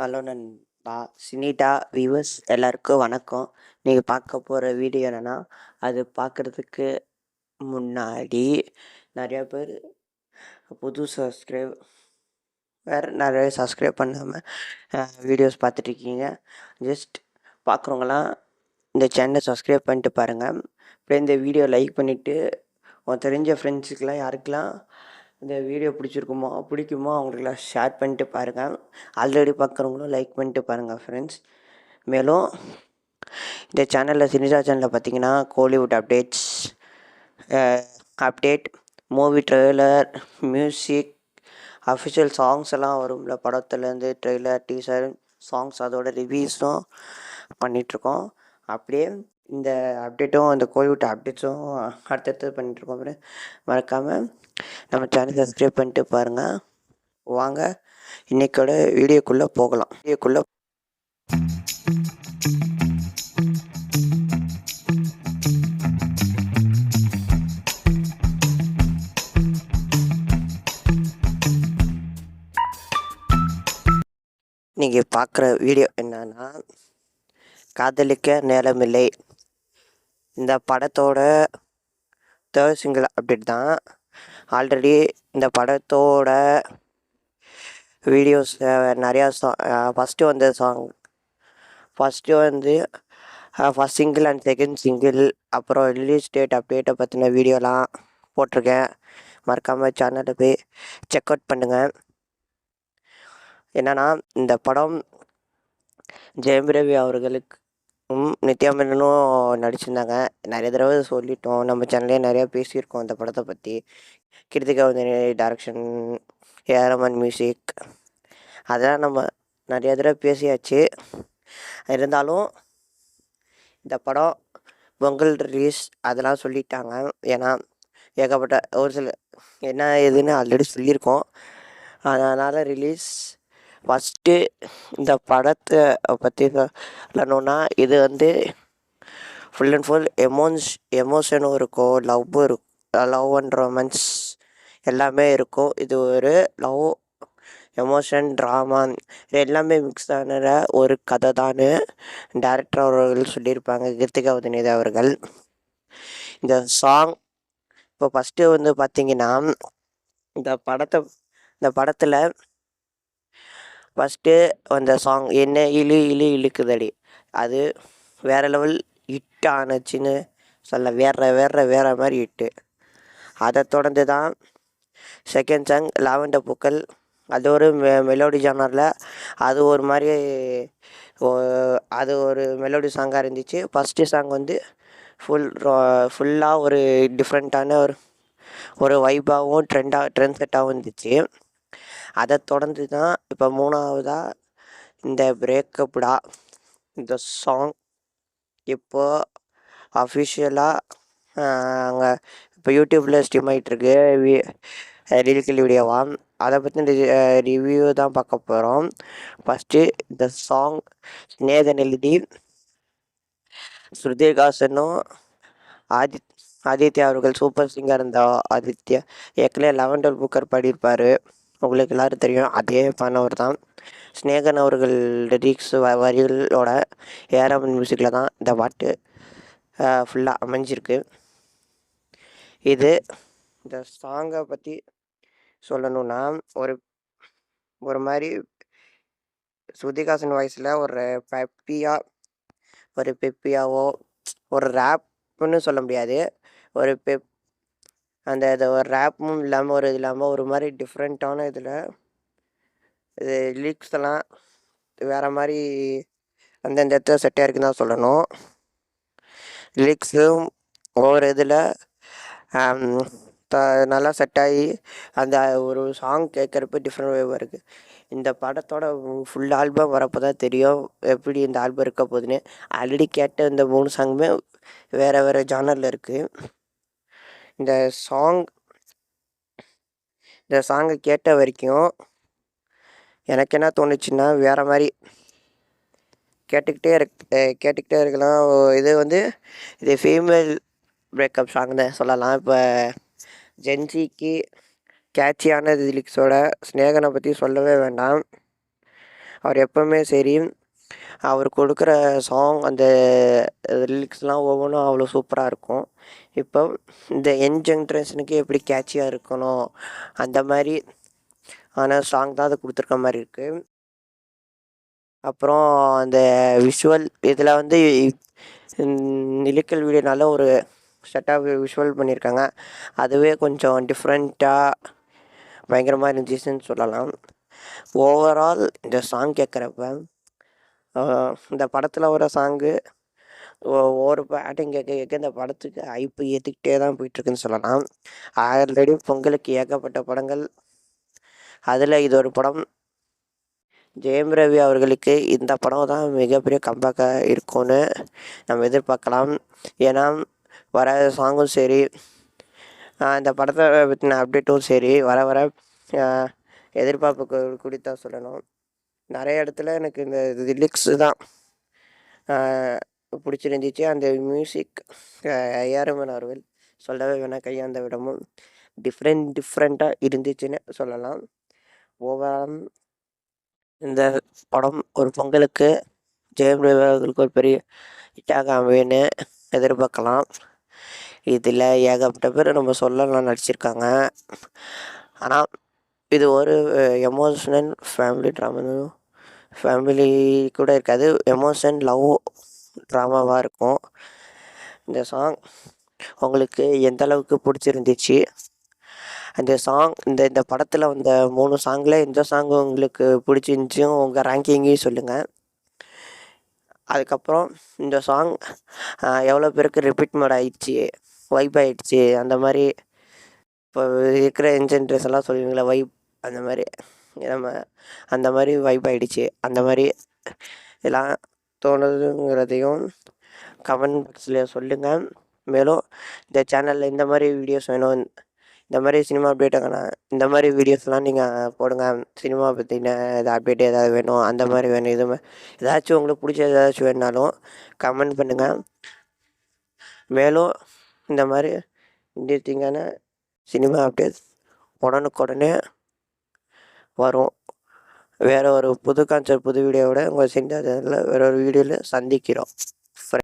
Hello நண்பா, சினிடா viewers எல்லாருக்கும் வணக்கம். நீங்கள் பார்க்க போகிற வீடியோ என்னென்னா, அது பார்க்குறதுக்கு முன்னாடி நிறையா பேர் புது நிறைய சப்ஸ்கிரைப் பண்ணாமல் வீடியோஸ் பார்த்துட்ருக்கீங்க. ஜஸ்ட் பார்க்குறவங்களாம் இந்த சேனலை சப்ஸ்கிரைப் பண்ணிட்டு பாருங்கள். அப்புறம் இந்த வீடியோ லைக் பண்ணிவிட்டு தெரிஞ்ச ஃப்ரெண்ட்ஸுக்கெலாம் யாருக்கெல்லாம் இந்த வீடியோ பிடிக்குமோ அவங்களுக்கெல்லாம் ஷேர் பண்ணிட்டு பாருங்கள். ஆல்ரெடி பார்க்குறவங்களும் லைக் பண்ணிட்டு பாருங்கள் ஃப்ரெண்ட்ஸ். மேலும் இந்த சேனலில் சினிசா சேனலில் பார்த்தீங்கன்னா Kollywood update, movie trailer, music, official songs எல்லாம் வரும்ல, படத்துலேருந்து ட்ரெய்லர், டீசர், சாங்ஸ், அதோட ரிவ்யூஸும் பண்ணிகிட்ருக்கோம். அப்படியே இந்த அப்டேட்டும் இந்த கோலிவுட் அப்டேட்ஸும் அடுத்தடுத்து பண்ணிகிட்ருக்கோம். மறக்காமல் நம்ம சேனல் சப்ஸ்கிரைப் பண்ணிட்டு பாருங்கள். வாங்க இன்றைக்கோட வீடியோக்குள்ளே போகலாம். நீங்கள் பார்க்குற வீடியோ என்னன்னா, காதலிக்க நேரமில்லை. இந்த படத்தோட தேர்ட் சிங்கிள் அப்டேட் தான். ஆல்ரெடி இந்த படத்தோட வீடியோஸ் நிறையா first first single and second single, அப்புறம் ரிலீஸ் டேட் அப்டேட்டை பற்றின வீடியோலாம் போட்டிருக்கேன். மறக்காமல் சேனலை போய் செக் அவுட் பண்ணுங்கள். என்னென்னா, இந்த படம் ஜெயம் ரவி அவர்களுக்கும் நித்யா மேனனும் நடிச்சிருந்தாங்க. நிறைய தடவை சொல்லிட்டோம், நம்ம சேனல்லே நிறையா பேசியிருக்கோம் இந்த படத்தை பற்றி. கிருத்திகா டைரக்ஷன், ஏஆர் மியூசிக், அதெல்லாம் நம்ம நிறைய தடவை பேசியாச்சு. இருந்தாலும் இந்த படம் பொங்கல் ரிலீஸ் அதெல்லாம் சொல்லிட்டாங்க. ஏன்னா ஏகப்பட்ட ஒரு சில என்ன ஏதுன்னு ஆல்ரெடி சொல்லியிருக்கோம். அதனால் ரிலீஸ் ஃபஸ்ட்டு இந்த படத்தை பற்றி சொல்லணுன்னா, இது ஃபுல் அண்ட் ஃபுல் எமோஷனும் இருக்கும், லவ் அண்ட் ரொமான்ஸ் எல்லாமே இருக்கும். இது ஒரு லவ், எமோஷன், ட்ராமா எல்லாமே மிக்ஸ் ஆன ஒரு கதை தான் டைரக்டர் அவர்கள் சொல்லியிருப்பாங்க, கிருத்திகா உதயநிதி அவர்கள். இந்த சாங் இப்போ ஃபஸ்ட்டு பார்த்தீங்கன்னா, இந்த படத்தில் ஃபஸ்ட்டு அந்த சாங் என்ன இழுக்குதடி, அது வேறு லெவல் ஹிட் ஆனுச்சுன்னு வேற மாதிரி ஹிட்டு. அதை தொடர்ந்து தான் செகண்ட் சாங் லாவெண்டர் பூக்கள், அது ஒரு மெலோடி ஜானரில், அது ஒரு மெலோடி சாங்காக இருந்துச்சு. ஃபஸ்ட்டு சாங் ஃபுல்லாக ஒரு டிஃப்ரெண்ட்டான ஒரு வைப்பாகவும் ட்ரெண்ட் செட்டாகவும் இருந்துச்சு. அதை தொடர்ந்து தான் இப்போ மூணாவதாக இந்த பிரேக்கப்டா, இந்த சாங் இப்போது அஃபிஷியலாக அங்கே இப்போ யூடியூப்பில் ஸ்ட்ரீம் ஆகிட்டுருக்கு லிரிக்கல் வீடியோவாக. அதை பற்றி ரிவ்யூ தான் பார்க்க போகிறோம். ஃபஸ்ட்டு இந்த சாங் ஸ்நேகன் எழுதி ஸ்ருதிகாசனும் ஆதித்யா அவர்கள், சூப்பர் சிங்கர் இருந்த ஆதித்யா ஏற்கனவே லாவெண்டர் பூக்கர் பாடியிருப்பார், உங்களுக்கு எல்லோரும் தெரியும். அதே பானவர் தான் ஸ்நேகன் அவர்கள் லிரிக்ஸ் வரிகளோட ஏஆர் மியூசிக்கில் தான் இந்த பாட்டு ஃபுல்லாக அமைஞ்சிருக்கு. இந்த சாங்கை பற்றி சொல்லணுன்னா, ஒரு மாதிரி ஸ்ருதிகாசன் வாய்ஸில் ஒரு பெப்பியாவோ ஒரு ரேப்புன்னு சொல்ல முடியாது, ஒரு ஒரு ரேப்பும் இல்லாமல் ஒரு மாதிரி டிஃப்ரெண்ட்டான இது லிரிக்ஸ் எல்லாம் வேறு மாதிரி அந்தந்த இடத்துல செட்டாக இருக்குன்னு தான் சொல்லணும். லிரிக்ஸும் ஒவ்வொரு இதில் நல்லா செட்டாகி அந்த ஒரு சாங் கேட்குறப்ப டிஃப்ரெண்ட் வேவாக இருக்குது. இந்த படத்தோட ஃபுல் ஆல்பம் வரப்போ தான் தெரியும் எப்படி இந்த ஆல்பம் இருக்க போகுதுன்னு. ஆல்ரெடி கேட்ட இந்த 3 சாங்குமே வேறு ஜானரில் இருக்குது. இந்த சாங்கை கேட்ட வரைக்கும் எனக்கு என்ன தோணுச்சுன்னா, வேறு மாதிரி கேட்டுக்கிட்டே இருக்கலாம். இது ஃபீமேல் பிரேக்கப் சாங்னு சொல்லலாம். இப்போ ஜென்சிக்கு கேட்சியான லிரிக்ஸோட ஸ்நேகனை பற்றி சொல்லவே வேண்டாம். அவர் எப்போவுமே சரி, அவர் கொடுக்குற சாங் அந்த லிரிக்ஸ்லாம் ஒவ்வொன்றும் அவ்வளோ சூப்பராக இருக்கும். இப்போ இந்த யங் ஜென்ரேஷனுக்கு எப்படி கேட்சியாக இருக்கணும் அந்த மாதிரி ஆன சாங் தான் அது கொடுத்துருக்க மாதிரி இருக்குது. அப்புறம் அந்த விஷுவல் இதில் வந்து லிரிக்கல் வீடியோ நல்ல ஒரு செட்டாக விஷுவல் பண்ணியிருக்காங்க. அதுவே கொஞ்சம் டிஃப்ரெண்ட்டாக பயங்கரமாக இருந்துச்சுன்னு சொல்லலாம். ஓவரால் இந்த சாங் கேட்குறப்ப இந்த படத்தில் வர சாங்கு ஒவ்வொரு பாட்டும் கேட்க கேட்க இந்த படத்துக்கு ஹைப்பு ஏற்றிக்கிட்டே தான் போயிட்டுருக்குன்னு சொல்லலாம். ஆல்ரெடி பொங்கலுக்கு ஏகப்பட்ட படங்கள், அதில் இது ஒரு படம். ஜெயம் ரவி அவர்களுக்கு இந்த படம் தான் மிகப்பெரிய கம்பேக்காக இருக்கும்னு நம்ம எதிர்பார்க்கலாம். ஏன்னா வர சாங்கும் சரி, இந்த படத்தை பற்றின அப்டேட்டும் சரி, வர வர எதிர்பார்ப்பு குறித்தான் சொல்லணும். நிறைய இடத்துல எனக்கு இந்த லிரிக்ஸு தான் பிடிச்சிருந்துச்சு. அந்த மியூசிக் ஏஆர்எம்என் அவர்கள் சொல்லவே வேணாம், கையாந்த விடமும் டிஃப்ரெண்ட்டாக இருந்துச்சுன்னு சொல்லலாம். ஓவரால் இந்த படம் ஒரு பொங்கலுக்கு ஜெயம் ரவி அவர்களுக்கு ஒரு பெரிய ஹிட்டாக அமைன்னு எதிர்பார்க்கலாம். இதில் ஏகப்பட்ட பேர் நம்ம சொல்லலாம் நடிச்சிருக்காங்க. ஆனால் இது ஒரு எமோஷ்னல் ஃபேமிலி ட்ராமா, ஃபேமிலி கூட இருக்காது, எமோஷன் லவ் ட்ராமாவாக இருக்கும். இந்த சாங் உங்களுக்கு எந்த அளவுக்கு பிடிச்சிருந்துச்சு? அந்த சாங் இந்த படத்தில் வந்த 3 சாங்கில் எந்த சாங் உங்களுக்கு பிடிச்சிருந்துச்சும் உங்கள் ரேங்கிங்கையும் சொல்லுங்கள். அதுக்கப்புறம் இந்த சாங் எவ்வளோ பேருக்கு ரிப்பீட் மோட் ஆயிடுச்சு, வைப் ஆகிடுச்சு, அந்த மாதிரி இப்போ இருக்கிற ஜென்ரேஷன்லாம் சொல்லுவீங்களா வைப், அந்த மாதிரி நம்ம அந்த மாதிரி வைப் ஆகிடுச்சு, அந்த மாதிரி எல்லாம் தோணுதுங்கிறதையும் கமெண்ட் பாக்ஸில் சொல்லுங்கள். மேலும் இந்த சேனலில் இந்த மாதிரி வீடியோஸ் வேணும், இந்த மாதிரி சினிமா அப்டேட்டான இந்த மாதிரி வீடியோஸ்லாம் நீங்கள் போடுங்க, சினிமா பற்றின அப்டேட் ஏதாவது வேணும், அந்த மாதிரி வேணும், இது ஏதாச்சும் உங்களுக்கு பிடிச்ச ஏதாச்சும் வேணுனாலும் கமெண்ட் பண்ணுங்கள். மேலும் இந்த மாதிரி இன்ட்ரெஸ்டிங்கான சினிமா அப்டேட்ஸ் உடனுக்குடனே வரும். வேறு ஒரு புது கான்செப்ட் புது வீடியோவோட உங்கள் சினிமா சேனலில் வேறு ஒரு வீடியோவில் சந்திக்கிறோம்.